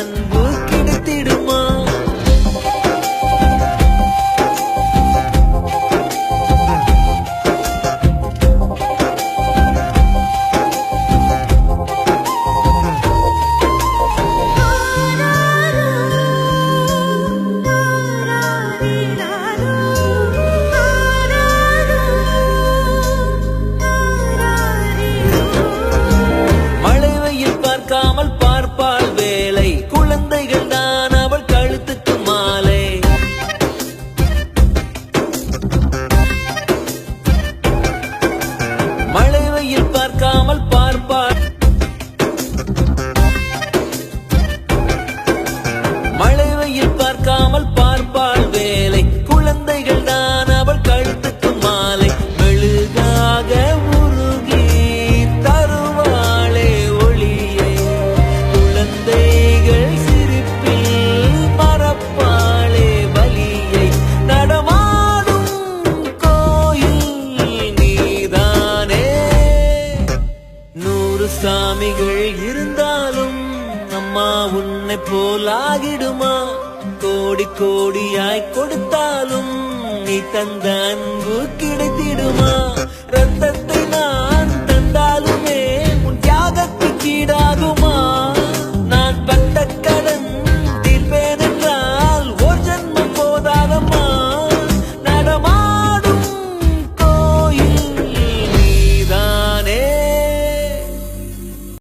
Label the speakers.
Speaker 1: அன்பு கிடைத்திடுமா? பார்க்காமல் பார்ப்பாள் வேலை, குழந்தைகள் தான் அவள் கழுத்துக்கு மாலை. மழை வெயில் பார்க்காமல் பார்ப்பாள், மழை வெயில் பார்க்காமல் பார்ப்பாள் வேலை, குழந்தைகள் தான் அவள் கழுத்துக்கு மாலை. மெழுகாக உருகி தருவாளே ஒளியை, குழந்தைகள் சிரிப்பில் மறப்பாளே வலியை. நடமாடும் கோயில் நீதானே. 100 சாமிகள் இருந்தாலும் அம்மா உன்னை போலாகிடுமா? கோடி கோடியாய் கொடுத்தாலும் நீ தந்த அன்பு கிடைத்திடுமா? ரத்தத்தை நான் தந்தாலுமே உன் தியாகத்துக்கு ஈடாகுமா?